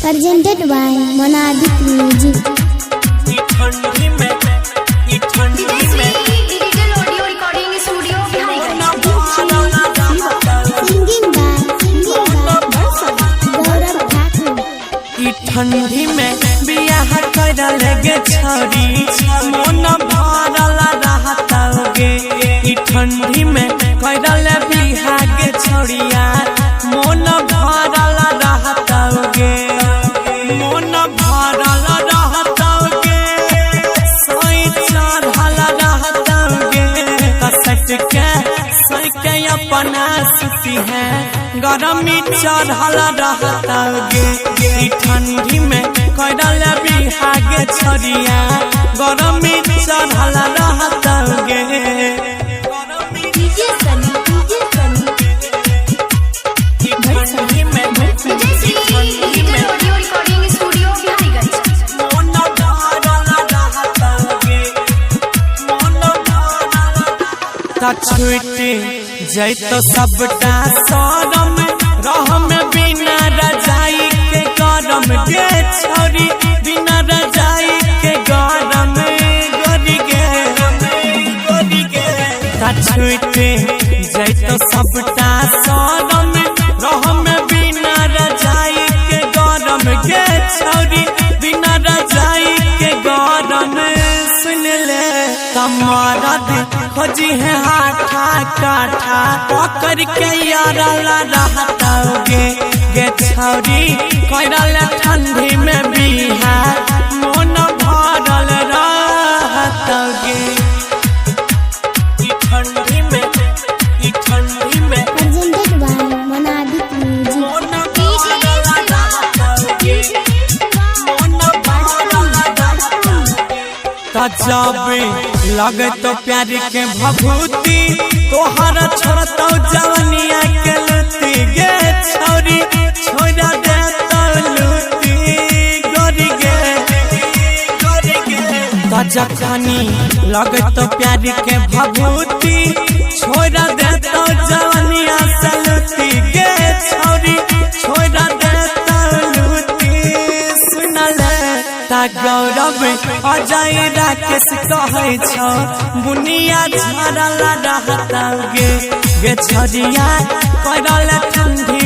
presented by Monadik Music. Digital audio recording studio Singing by Gaurav Thakur. ठंडी में बियाह कर लगे छोरी मन भरल रहतोगे। ठंडी में कर बियाह के छोरिया मन भरल रहतोगे। मन भरल रहतोगे सोई चढ़ल रहतोगे। सट के अपना सुती है गरमी चढ़ल रहतोगे। ठंडी में करल बिहागे छोरिया गरमी चढ़ल रहतोगे। डिजिटल ऑडियो रिकॉर्डिंग स्टूडियो मन भरल रहतोगे। छुट्टी जैतो सबटा शरम रहम बिना रजाई के गरम गे छोरी बिना रजाई के गरम गोरी गे छुट्टी जैतो सबटा शरम रहम बिना रजाई के गरम गे छोरी बिना रजाई के गरम। सुन ले कमरद खोजी है हाथा काठा पकड़ के यारल रहतोगे। गे छौरी करल ठंडी में बिहार मन भरल रहतोगे। ठंडी में Presented by Monadik Music. मन भरल रहतोगे। मन भरल रहतोगे। जब लगे तो प्यार के भभूति तोहर छोड़तो जवनिया के लुटी गे छोरी छोड़ा दे तो लुटी गोरी गे जखनी लगे तो प्यार के भभूति छोड़ा दे तो जवनिया से लुटी गे छोरी छोड़ा दे तो लुटी। सुनले गौरव अजय राकेश कहे छो बुनिया झरल रहतोगे। गे छोरिया करल ठंडी